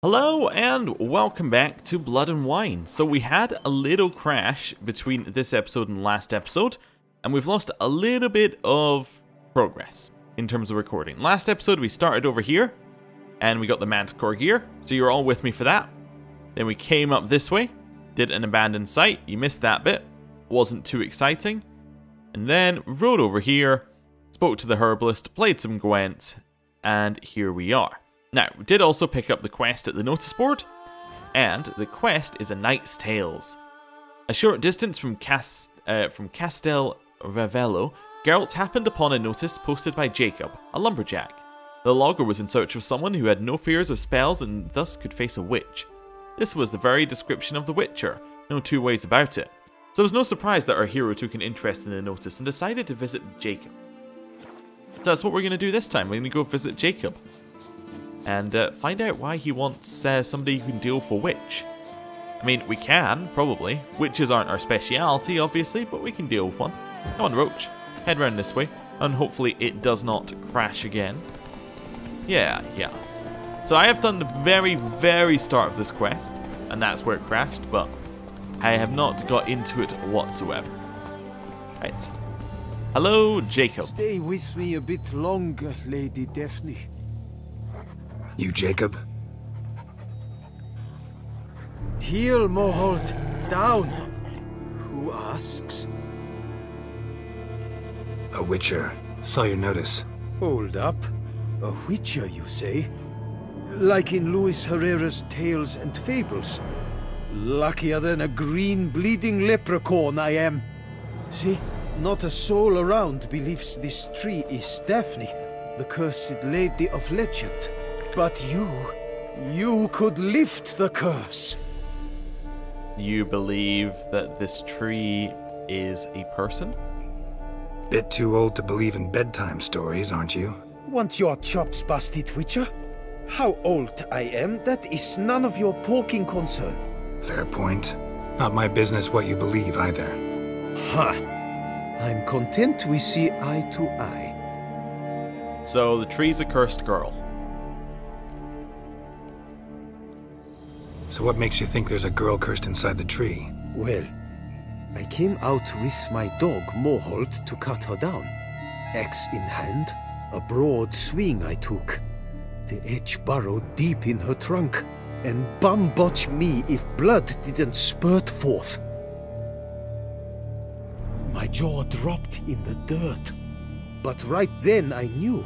Hello and welcome back to Blood and Wine. So we had a little crash between this episode and last episode, and we've lost a little bit of progress in terms of recording. Last episode we started over here, and we got the Manticore gear, so you're all with me for that. Then we came up this way, did an abandoned site, you missed that bit, wasn't too exciting. And then rode over here, spoke to the herbalist, played some Gwent, and here we are. Now, we did also pick up the quest at the notice board, and the quest is A Knight's Tales. A short distance from Castel Ravello, Geralt happened upon a notice posted by Jacob, a lumberjack. The logger was in search of someone who had no fears of spells and thus could face a witch. This was the very description of the Witcher, no two ways about it. So it was no surprise that our hero took an interest in the notice and decided to visit Jacob. So that's what we're going to do this time, we're going to go visit Jacob. And find out why he wants somebody who can deal for witch. I mean, we can, probably. Witches aren't our speciality, obviously, but we can deal with one. Come on, Roach. Head round this way, and hopefully it does not crash again. Yeah, yes. So I have done the very, very start of this quest, and that's where it crashed, but I have not got into it whatsoever. Right. Hello, Jacob. Stay with me a bit longer, Lady Daphne. You Jacob? Heel, Moholt. Down. Who asks? A witcher. Saw your notice. Hold up. A witcher, you say? Like in Luis Herrera's Tales and Fables. Luckier than a green bleeding leprechaun I am. See, not a soul around believes this tree is Daphne, the cursed lady of legend. But you could lift the curse. You believe that this tree is a person? Bit too old to believe in bedtime stories, aren't you? Want your chops busted, Witcher? How old I am, that is none of your poking concern. Fair point. Not my business what you believe either. Ha! I'm content we see eye to eye. So the tree's a cursed girl. So what makes you think there's a girl cursed inside the tree? Well, I came out with my dog, Moholt, to cut her down. Axe in hand, a broad swing I took. The edge burrowed deep in her trunk, and bum-botch me if blood didn't spurt forth. My jaw dropped in the dirt. But right then I knew,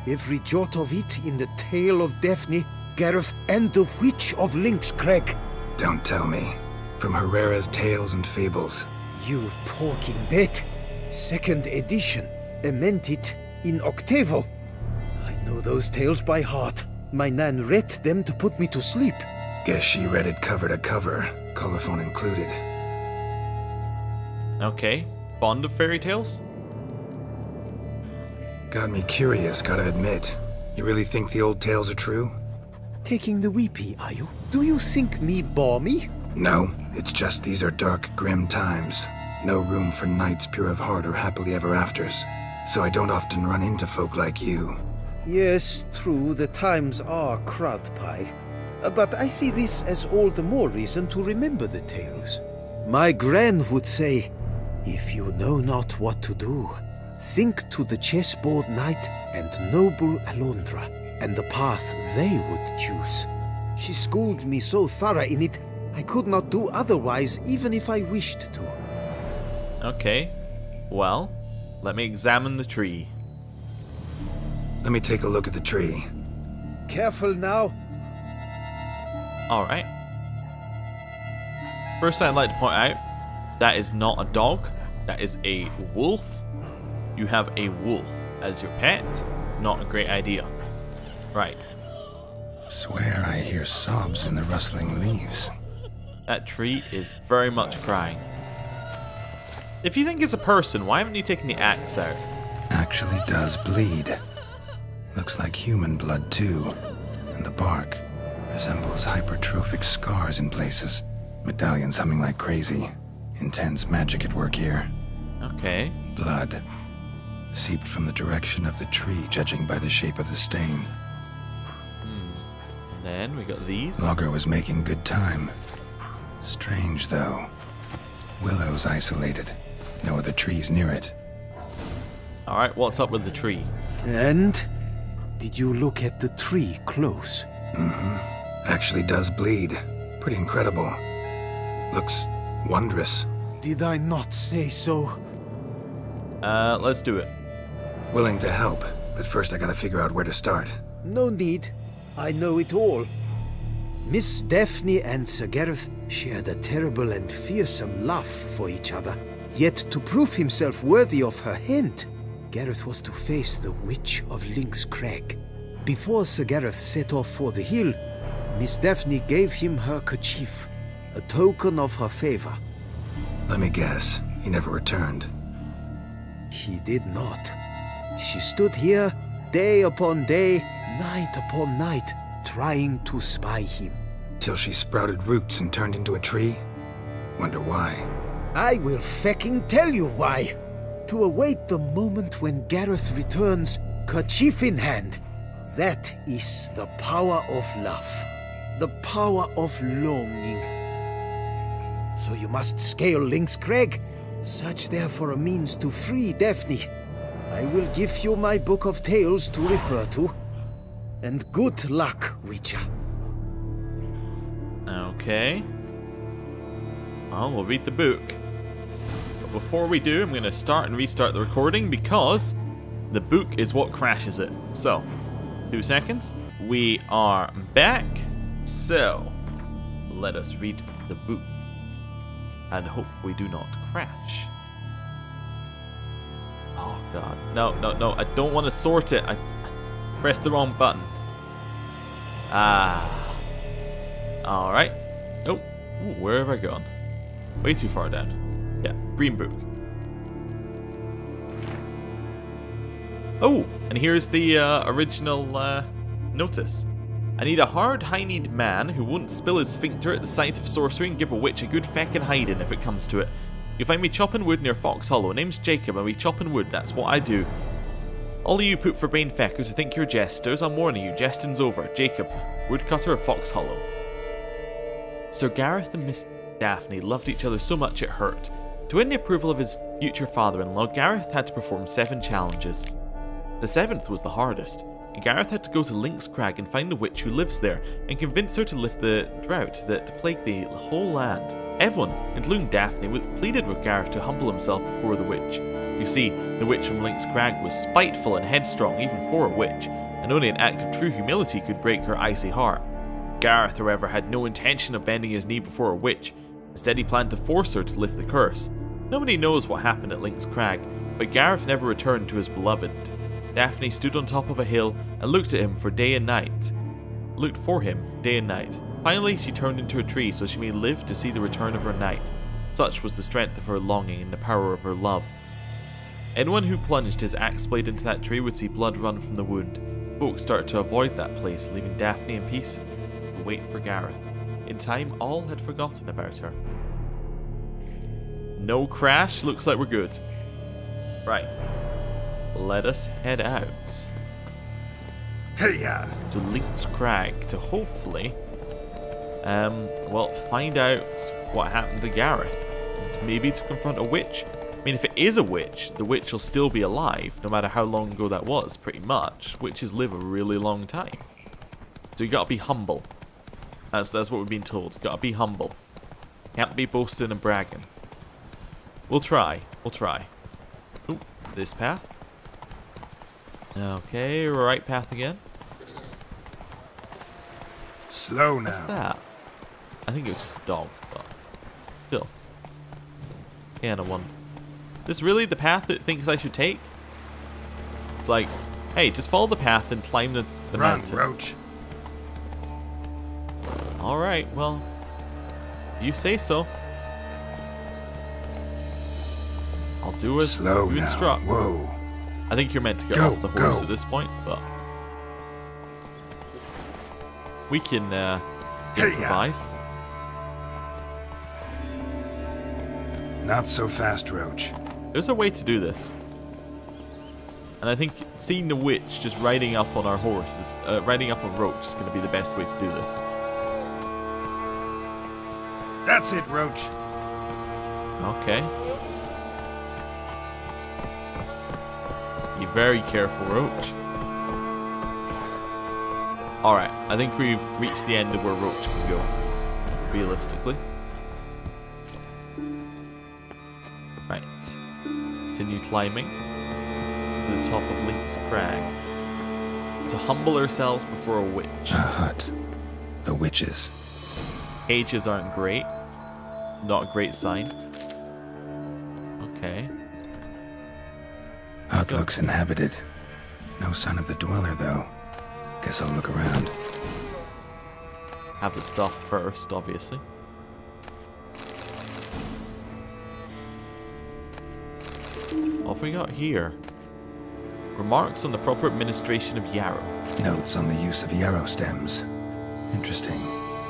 every jot of it in the tale of Daphne, Gareth, and the Witch of Lynx Crag. Don't tell me. From Herrera's Tales and Fables. You talking bet. Second edition. Amended in octavo. I know those tales by heart. My nan read them to put me to sleep. Guess she read it cover to cover, colophon included. Okay. Fond of fairy tales? Got me curious, gotta admit. You really think the old tales are true? Taking the weepy, are you? Do you think me balmy? No, it's just these are dark, grim times. No room for knights pure of heart or happily ever afters. So I don't often run into folk like you. Yes, true, the times are crud pie. But I see this as all the more reason to remember the tales. My gran would say, if you know not what to do, think to the chessboard knight and noble Alondra, and the path they would choose. She schooled me so thorough in it, I could not do otherwise even if I wished to. Okay. Well, let me examine the tree. Let me take a look at the tree. Careful now. Alright. First I'd like to point out, that is not a dog, that is a wolf. You have a wolf as your pet, not a great idea. Right. Swear I hear sobs in the rustling leaves. That tree is very much crying. If you think it's a person, why haven't you taken the axe out? Actually does bleed. Looks like human blood too. And the bark resembles hypertrophic scars in places. Medallions humming like crazy. Intense magic at work here. Okay. Blood. Seeped from the direction of the tree, judging by the shape of the stain. then we got these. Logger was making good time. Strange, though. Willow's isolated. No other trees near it. Alright, what's up with the tree? And? Did you look at the tree close? Actually does bleed. Pretty incredible. Looks wondrous. Did I not say so? Let's do it. Willing to help, but first I gotta figure out where to start. No need. I know it all. Miss Daphne and Sir Gareth shared a terrible and fearsome love for each other. Yet to prove himself worthy of her hand, Gareth was to face the Witch of Lynx Crag. Before Sir Gareth set off for the hill, Miss Daphne gave him her kerchief, a token of her favor. Let me guess, he never returned. He did not. She stood here, day upon day, night upon night, trying to spy him. Till she sprouted roots and turned into a tree? Wonder why. I will fecking tell you why. To await the moment when Gareth returns, kerchief in hand. That is the power of love. The power of longing. So you must scale Lynx Crag. Search there for a means to free Daphne. I will give you my book of tales to refer to. And good luck, Witcher. Okay. Well, we'll read the book. But before we do, I'm going to start and restart the recording because the book is what crashes it. So, 2 seconds. We are back. So, let us read the book and hope we do not crash. Oh god. No, no, no. I don't want to sort it. I pressed the wrong button. Alright. Oh. Ooh, where have I gone? Way too far down. Yeah, green book. Oh, and here's the original notice. I need a hard-hined man who won't spill his sphincter at the sight of sorcery and give a witch a good feckin' hiding if it comes to it. You'll find me chopping wood near Fox Hollow. Name's Jacob and we chopping wood, that's what I do. All of you poop for brain feckers who think you're jesters, I'm warning you, jesting's over. Jacob, woodcutter of Fox Hollow. Sir Gareth and Miss Daphne loved each other so much it hurt. To win the approval of his future father-in-law, Gareth had to perform 7 challenges. The 7th was the hardest. Gareth had to go to Lynx Crag and find the witch who lives there and convince her to lift the drought that plagued the whole land. Everyone, including Daphne, pleaded with Gareth to humble himself before the witch. You see, the witch from Lynx Crag was spiteful and headstrong even for a witch, and only an act of true humility could break her icy heart. Gareth, however, had no intention of bending his knee before a witch. Instead, he planned to force her to lift the curse. Nobody knows what happened at Lynx Crag, but Gareth never returned to his beloved. Daphne stood on top of a hill and looked at him for day and night. Looked for him day and night. Finally, she turned into a tree so she may live to see the return of her knight. Such was the strength of her longing and the power of her love. Anyone who plunged his axe blade into that tree would see blood run from the wound. Folk started to avoid that place, leaving Daphne in peace to wait for Gareth. In time, all had forgotten about her. No crash, looks like we're good. Right. Let us head out to Lynx Crag to hopefully, well, find out what happened to Gareth. Maybe to confront a witch. I mean, if it is a witch, the witch will still be alive, no matter how long ago that was, pretty much. Witches live a really long time. So you gotta be humble. That's what we've been told. You gotta be humble. Can't be boasting and bragging. We'll try. We'll try. Ooh, this path. Okay, right path again. Slow now. What's that? I think it was just a dog, but still. Kind of one. Is this really the path it thinks I should take? It's like, hey, just follow the path and climb the mountain. Run, Roach. Alright, well, you say so. I'll do as Slow you now. instruct. Whoa. I think you're meant to get Go, off the horse go. at this point, but we can improvise. Not so fast, Roach. There's a way to do this. And I think seeing the witch just riding up on our horses, riding up on Roach is going to be the best way to do this. That's it, Roach. Okay. Be very careful, Roach. Alright, I think we've reached the end of where Roach can go, realistically. Right. Continue climbing to the top of Link's Crag. To humble ourselves before a witch. A hut. The witches. Cages aren't great. Not a great sign. Okay. Hut looks inhabited. No sign of the dweller, though. Guess I'll look around. Have the stuff first, obviously. What have we got here? Remarks on the proper administration of yarrow. Notes on the use of yarrow stems. Interesting.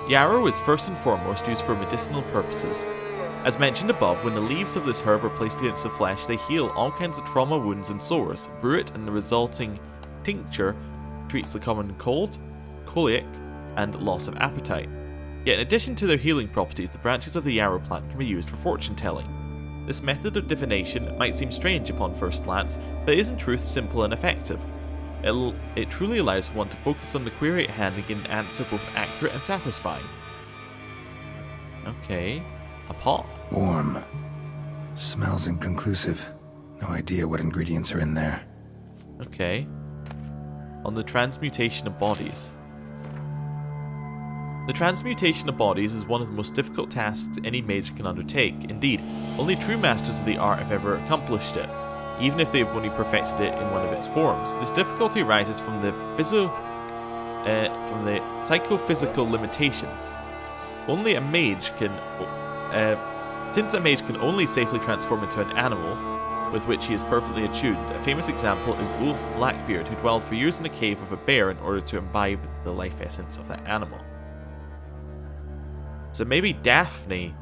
Yarrow is first and foremost used for medicinal purposes. As mentioned above, when the leaves of this herb are placed against the flesh, they heal all kinds of trauma, wounds, and sores. Brew it, and the resulting tincture treats the common cold, colic, and loss of appetite. Yet in addition to their healing properties, the branches of the yarrow plant can be used for fortune telling. This method of divination might seem strange upon first glance, but is in truth simple and effective. It truly allows one to focus on the query at hand and get an answer both accurate and satisfying. Okay, a pot. Warm. Smells inconclusive. No idea what ingredients are in there. Okay. On the transmutation of bodies. The transmutation of bodies is one of the most difficult tasks any mage can undertake. Indeed, only true masters of the art have ever accomplished it, even if they have only perfected it in one of its forms. This difficulty arises from the psychophysical limitations. Only a mage can, since a mage can only safely transform into an animal with which he is perfectly attuned. A famous example is Ulf Blackbeard, who dwelled for years in a cave of a bear in order to imbibe the life essence of that animal. So maybe Daphne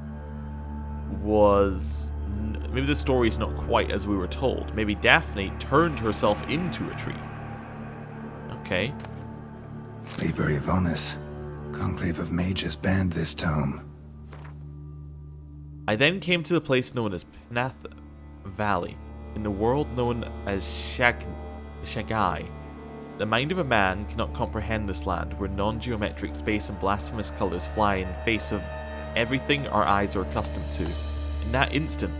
was... Maybe the story's not quite as we were told. Maybe Daphne turned herself into a tree. Okay. Liber Ivonis. Conclave of Mages banned this tome. I then came to the place known as Pnath Valley, in the world known as Shagai. The mind of a man cannot comprehend this land, where non-geometric space and blasphemous colours fly in the face of everything our eyes are accustomed to. In that instant,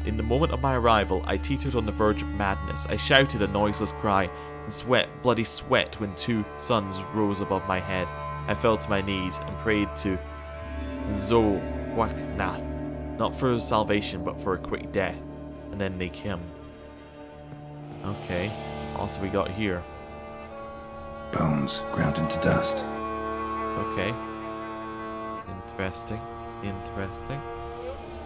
in the moment of my arrival, I teetered on the verge of madness. I shouted a noiseless cry, and bloody sweat when two suns rose above my head. I fell to my knees and prayed to Zohuaknath, not for salvation, but for a quick death. And then they came. Okay, what else have we got here? Bones ground into dust. Okay. Interesting. Interesting.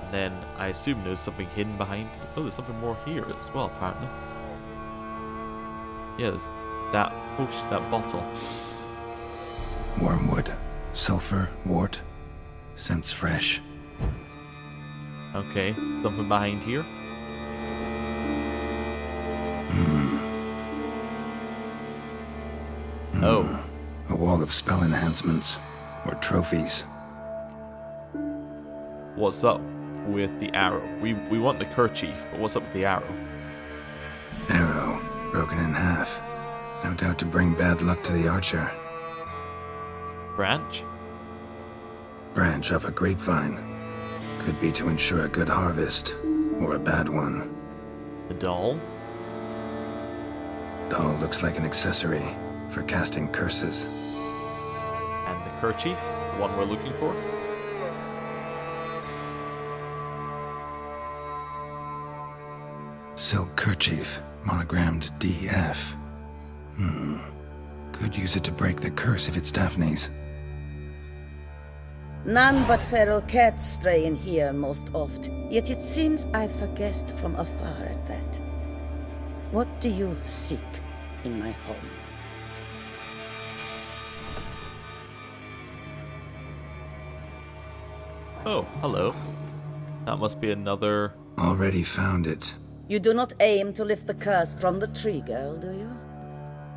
And then I assume there's something hidden behind. Oh, there's something more here as well, apparently. Yeah, there's that potion, that bottle. Wormwood. Sulfur. Wort. Scents fresh. Okay, something behind here. Oh. A wall of spell enhancements. Or trophies. What's up with the arrow? We want the kerchief, but what's up with the arrow? Arrow. Broken in half. No doubt to bring bad luck to the archer. Branch? Branch of a grapevine. Could be to ensure a good harvest. Or a bad one. The doll? Doll looks like an accessory for casting curses. And the kerchief? The one we're looking for? Silk kerchief, monogrammed DF. Could use it to break the curse if it's Daphne's. None but feral cats stray in here most oft, yet it seems I've guessed from afar at that. What do you seek in my home? Oh, hello. That must be another... Already found it. You do not aim to lift the curse from the tree girl, do you?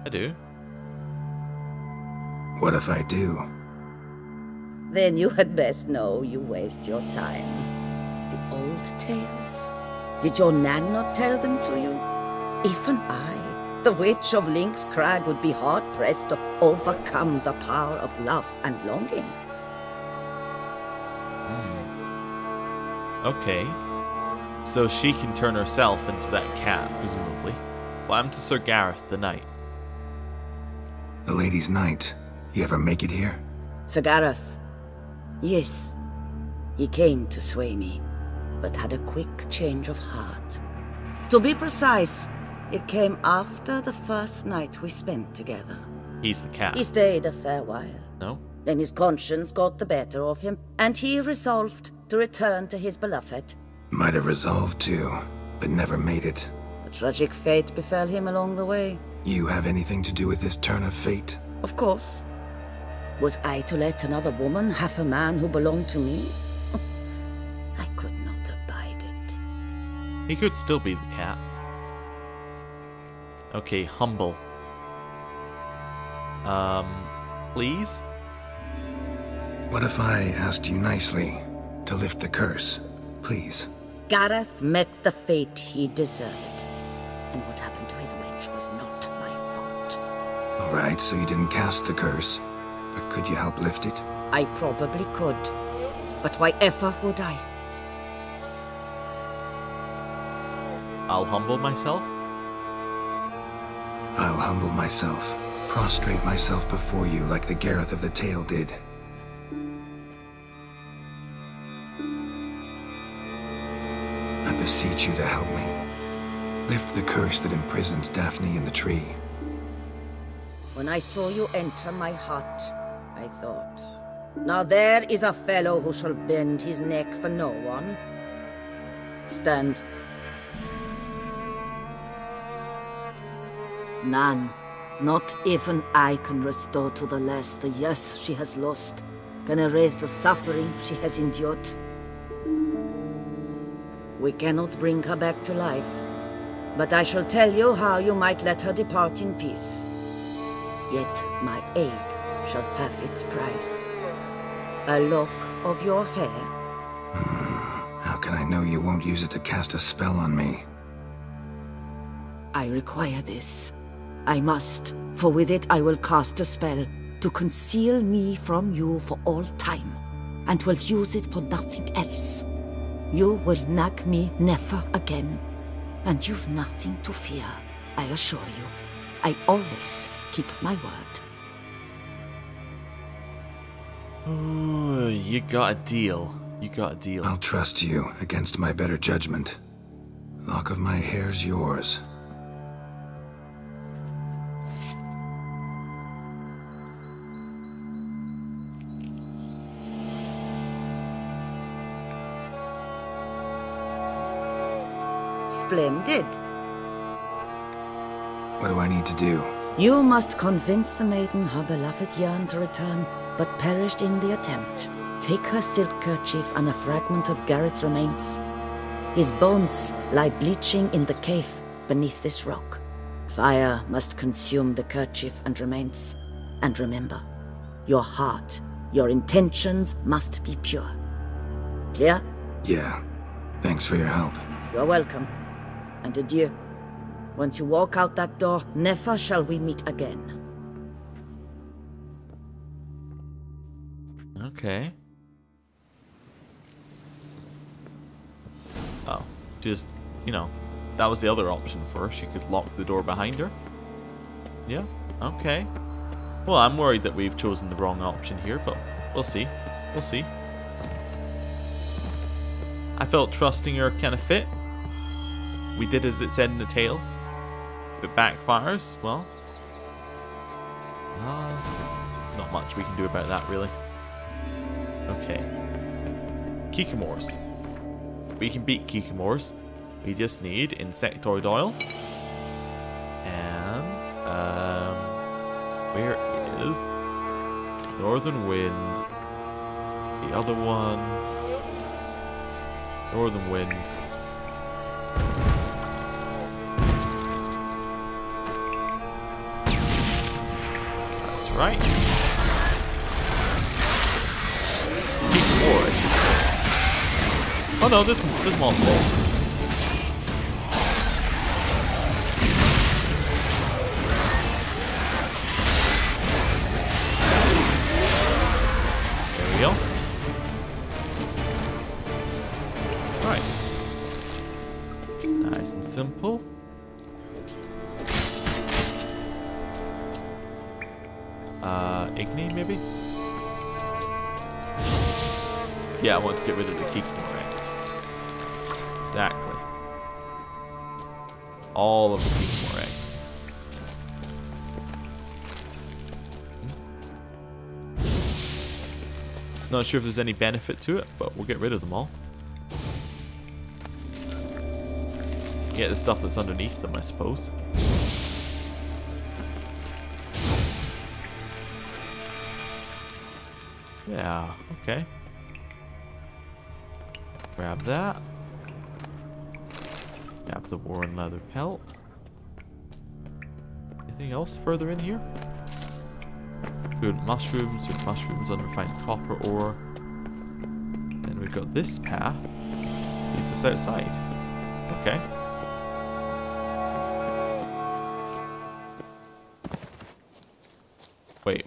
I do. What if I do? Then you had best know you waste your time. The old tales? Did your Nan not tell them to you? Even I, the witch of Link's Crag, would be hard-pressed to overcome the power of love and longing. Okay. So she can turn herself into that cat, presumably. What happened to Sir Gareth the Knight? The Lady's Knight. You ever make it here? Sir Gareth. Yes. He came to sway me, but had a quick change of heart. To be precise, it came after the first night we spent together. He's the cat. He stayed a fair while. No? Then his conscience got the better of him, and he resolved to return to his beloved. Might have resolved to, but never made it. A tragic fate befell him along the way. You have anything to do with this turn of fate? Of course. Was I to let another woman have a man who belonged to me? I could not abide it. He could still be the cat. Okay, humble. Please? What if I asked you nicely to lift the curse, please? Gareth met the fate he deserved. And what happened to his wench was not my fault. Alright, so you didn't cast the curse, but could you help lift it? I probably could. But why ever would I? I'll humble myself? I'll humble myself, prostrate myself before you like the Gareth of the tale did. I beseech you to help me. Lift the curse that imprisoned Daphne in the tree. When I saw you enter my hut, I thought, now there is a fellow who shall bend his neck for no one. Stand. None, not even I can restore to the lass the years she has lost, can erase the suffering she has endured. We cannot bring her back to life, but I shall tell you how you might let her depart in peace. Yet my aid shall have its price. A lock of your hair. How can I know you won't use it to cast a spell on me? I require this. I must, for with it I will cast a spell to conceal me from you for all time, and will use it for nothing else. You will nag me never again, and you've nothing to fear, I assure you. I always keep my word. Ooh, you got a deal. You got a deal. I'll trust you against my better judgment. Lock of my hair's yours. Splendid. What do I need to do? You must convince the maiden her beloved yearned to return, but perished in the attempt. Take her silk kerchief and a fragment of Gareth's remains. His bones lie bleaching in the cave beneath this rock. Fire must consume the kerchief and remains. And remember, your heart, your intentions must be pure. Clear? Yeah. Thanks for your help. You're welcome. And adieu. Once you walk out that door, never shall we meet again. Okay. Oh, just, you know, that was the other option for her. She could lock the door behind her. Yeah, okay. Well, I'm worried that we've chosen the wrong option here, but we'll see. We'll see. I felt trusting her kind of fit. We did as it said in the tale. If it backfires, well, not much we can do about that, really. Okay. Kikamores. We can beat Kikamores. We just need insectoid oil. And, where is Northern Wind? The other one. Northern Wind. right? Keep more, I should say. Oh no, this one's full. There we go. Right. Nice and simple. Igni, maybe? Yeah, I want to get rid of the key correct. Exactly. All of the key correct. Not sure if there's any benefit to it, but we'll get rid of them all. Get the stuff that's underneath them, I suppose. Yeah, okay. Grab that. Grab the worn leather pelt. Anything else further in here? Food mushrooms, unrefined copper ore. And we've got this path. Leads us outside. Okay. Wait.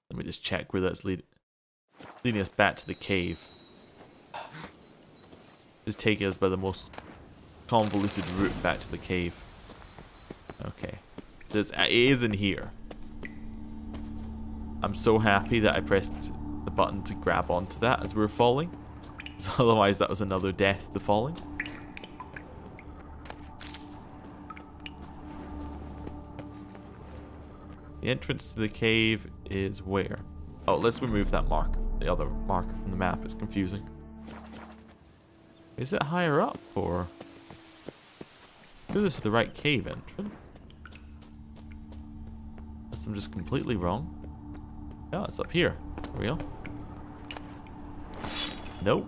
Let me just check where that's leading us back to the cave. Just taking us by the most convoluted route back to the cave. Okay. It is in here. I'm so happy that I pressed the button to grab onto that as we were falling. So otherwise that was another death to falling. The entrance to the cave is where? Oh, let's remove that marker. The other marker from the map. It's confusing. Is it higher up or? I think this is the right cave entrance. Unless I'm just completely wrong. Yeah, it's up here. There we go. Nope.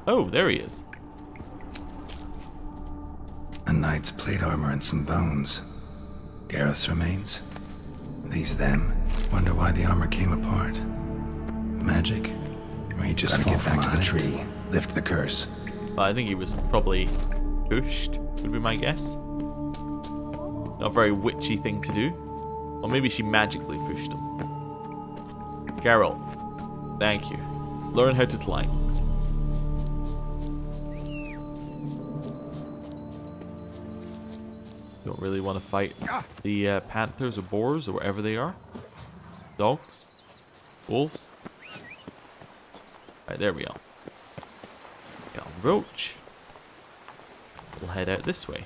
Oh, there he is. A knight's plate armor and some bones. Gareth's remains? These them? Wonder why the armor came apart. Magic? Or he just get back to the tree, lift the curse? Well, I think he was probably pushed, would be my guess. Not a very witchy thing to do. Or maybe she magically pushed him. Geralt, thank you. Learn how to climb. Don't really want to fight the panthers or boars or whatever they are. Dogs? Wolves? Right, there we are. Got a roach. We'll head out this way.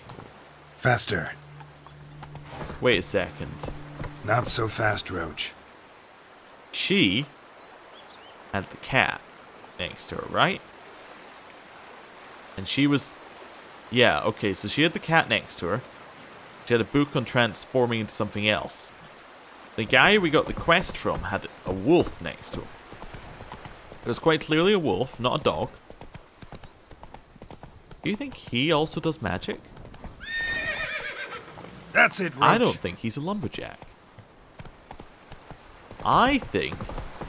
Faster. Wait a second. Not so fast, Roach. She had the cat next to her, right? And she was... Yeah, okay, so she had the cat next to her. She had a book on transforming into something else. The guy we got the quest from had a wolf next to him. It was quite clearly a wolf, not a dog. Do you think he also does magic? That's it, Roach. I don't think he's a lumberjack. I think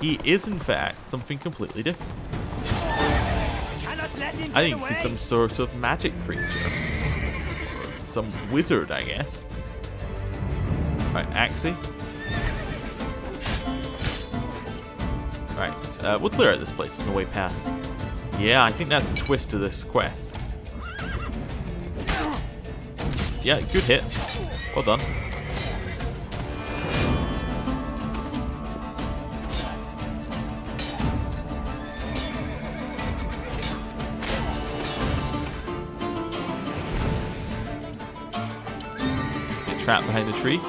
he is in fact something completely different. I think he's some sort of magic creature. Some wizard, I guess. Right, Axie. Right, we'll clear out this place on the way past. Yeah, I think that's the twist to this quest. Yeah, good hit. Well done. Get trapped behind the tree.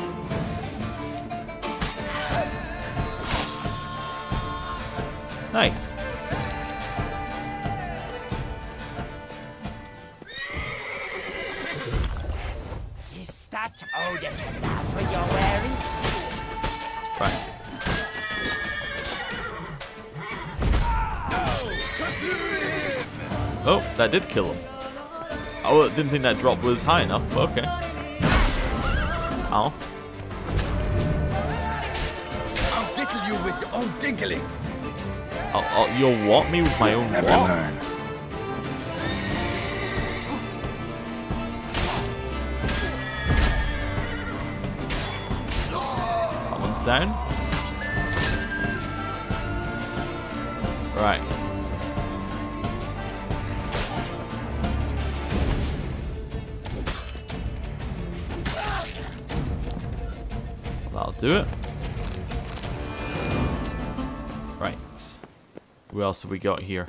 Nice. Is that all the cadaver you're wearing? Right. Oh, that did kill him. Oh, I didn't think that drop was high enough, but okay. Ow. inkling. You'll want me with my own Never what? learn. That one's down. Right. That'll do it. Right. Who else have we got here?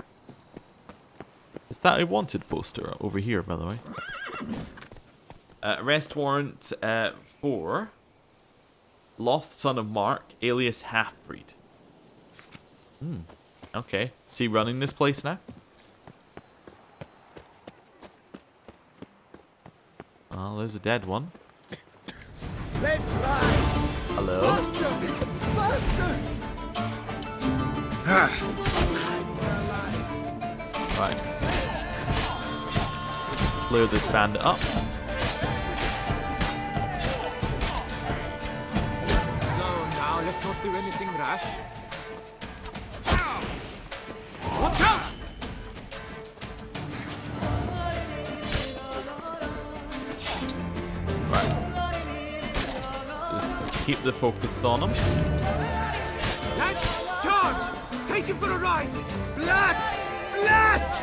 Is that a wanted poster over here, by the way? Arrest warrant for Loth, son of Mark, alias Half-Breed. Okay. Is he running this place now? Oh, there's a dead one. Let's ride. Hello? Faster! Faster! Right. Clear this bandit up. No, now let's not do anything rash. Watch out! Right. Just keep the focus on him. Let's charge! Take him for a ride! Blood! Blood!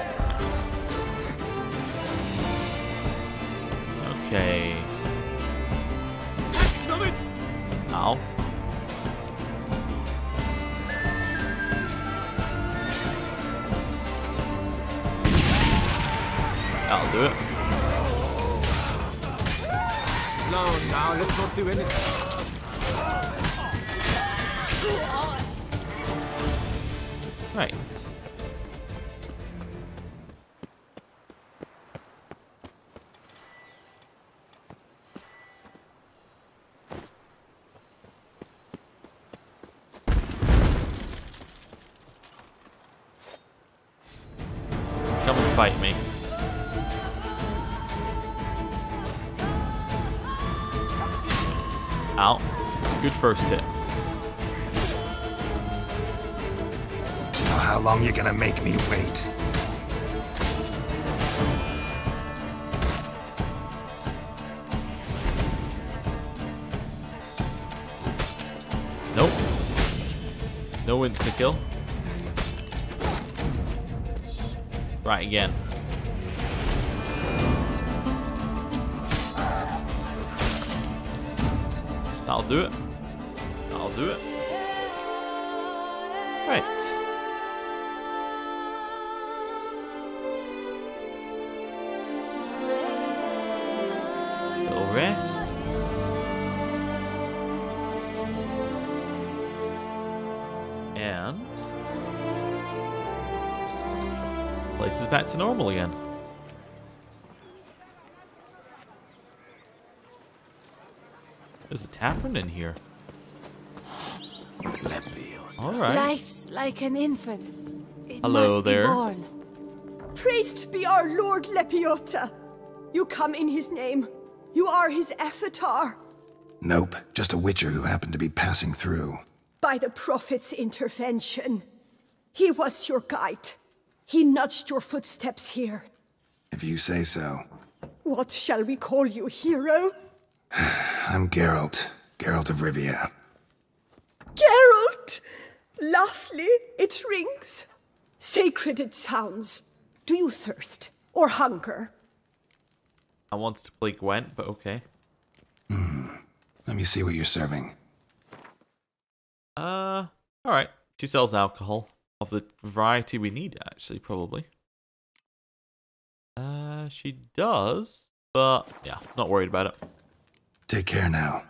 Okay. Stop it! Ow. That'll do it. Slow now, let's not do anything. Right. Come and fight me. Ow. Good first hit. Now, how long you gonna make me wait? Nope. No insta-kill. Right again. That'll do it. That'll do it. Right. Little rest. And place is back to normal again. There's a tavern in here. Alright. Life's like an infant. It Hello must there. Be born. Praised be our Lord Lepiota. You come in his name. You are his avatar. Nope, just a witcher who happened to be passing through. By the prophet's intervention. He was your guide. He nudged your footsteps here. If you say so. What shall we call you, hero? I'm Geralt. Geralt of Rivia. Geralt! Lovely, it rings. Sacred it sounds. Do you thirst or hunger? I wanted to play Gwent, but okay. Let me see what you're serving. Alright. She sells alcohol of the variety we need, actually, probably. She does, but yeah, not worried about it. Take care now.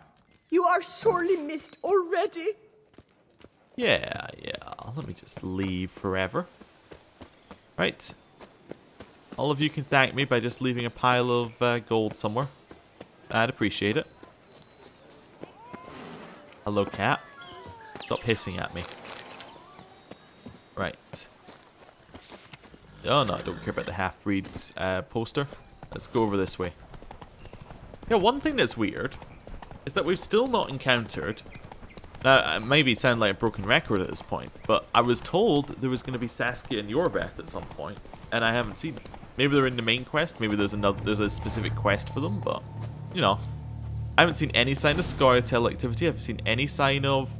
You are sorely missed already. Yeah. Let me just leave forever. Right. All of you can thank me by just leaving a pile of gold somewhere. I'd appreciate it. Hello, cat. Stop hissing at me. Right. Oh no, I don't care about the half-breeds poster. Let's go over this way. Yeah, one thing that's weird is that we've still not encountered Now, it maybe sound like a broken record at this point, but I was told there was going to be Saskia and Yorbeth at some point, and I haven't seen them. Maybe they're in the main quest, maybe there's a specific quest for them, but, you know. I haven't seen any sign of Scoia'tael activity, I haven't seen any sign of,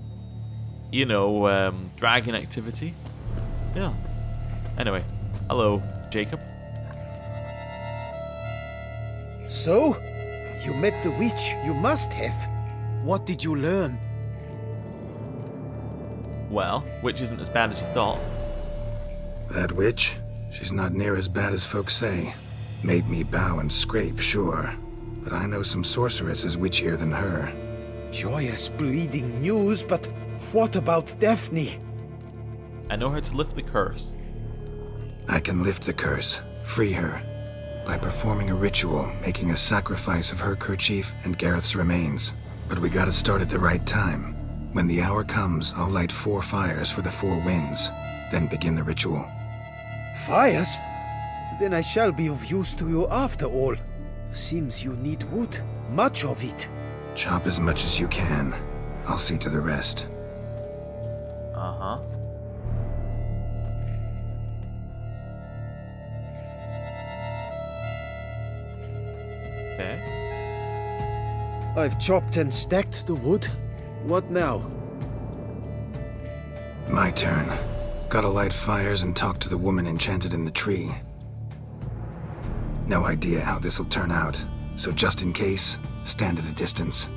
you know, dragon activity. Yeah. Anyway, hello, Jacob. So, you met the witch, you must have. What did you learn? Well, witch isn't as bad as you thought. That witch? She's not near as bad as folks say. Made me bow and scrape, sure. But I know some sorceresses witchier than her. Joyous bleeding news, but what about Daphne? I know how to lift the curse. I can lift the curse, free her, by performing a ritual, making a sacrifice of her kerchief and Gareth's remains. But we gotta start at the right time. When the hour comes, I'll light 4 fires for the 4 winds, then begin the ritual. Fires? Then I shall be of use to you after all. Seems you need wood, much of it. Chop as much as you can. I'll see to the rest. Uh-huh. Okay. I've chopped and stacked the wood. What now? My turn. Gotta light fires and talk to the woman enchanted in the tree. No idea how this'll turn out, so just in case, stand at a distance.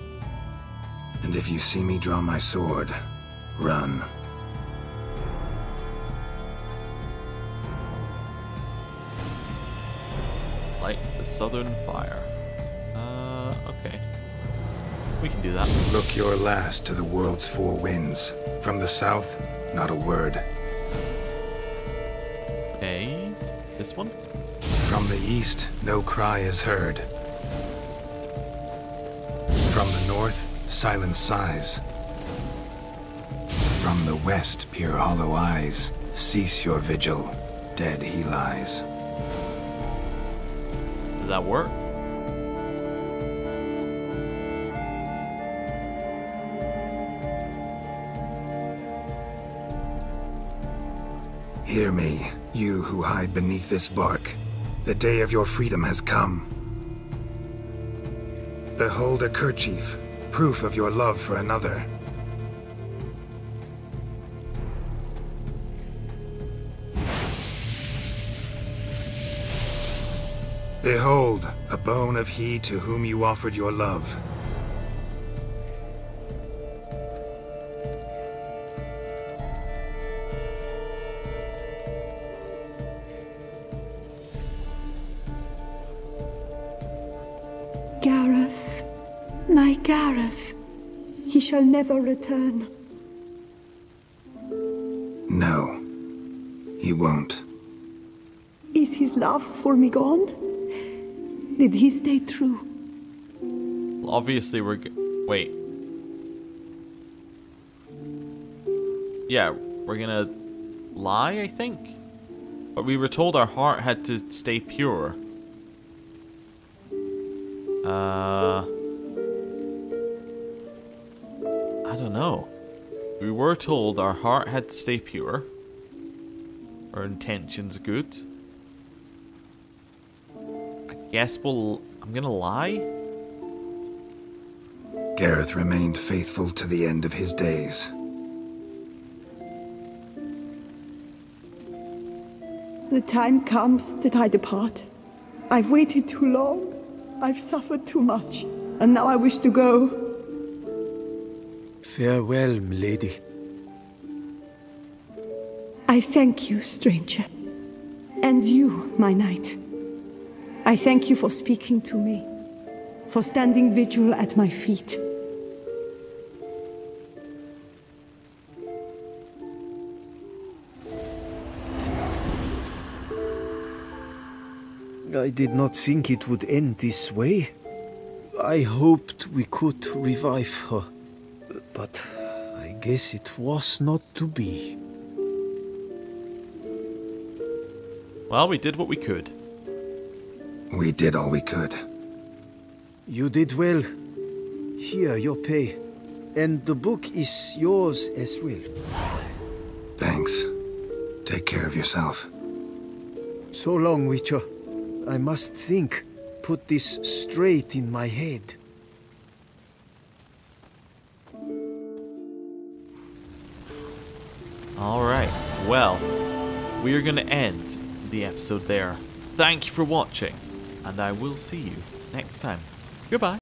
And if you see me draw my sword, run. Light the southern fire. Okay. We can do that. Look your last to the world's 4 winds. From the south, not a word. Okay. This one? From the east, no cry is heard. From the north, silence sighs. From the west, peer hollow eyes. Cease your vigil, dead he lies. Does that work? Hear me, you who hide beneath this bark. The day of your freedom has come. Behold a kerchief, proof of your love for another. Behold, a bone of he to whom you offered your love. Gareth, my Gareth, he shall never return. No, he won't. Is his love for me gone? Did he stay true? Well, obviously wait. Yeah, we're gonna lie, I think? But we were told our heart had to stay pure. I don't know. We were told our heart had to stay pure. Our intentions good. I guess I'm gonna lie? Gareth remained faithful to the end of his days. The time comes that I depart. I've waited too long. I've suffered too much. And now I wish to go. Farewell, milady. I thank you, stranger. And you, my knight. I thank you for speaking to me. For standing vigil at my feet. I did not think it would end this way. I hoped we could revive her. But I guess it was not to be. Well, we did what we could. We did all we could. You did well. Here, your pay. And the book is yours as well. Thanks. Take care of yourself. So long, Witcher. I must think. Put this straight in my head. Alright, well, we are going to end the episode there. Thank you for watching, and I will see you next time. Goodbye.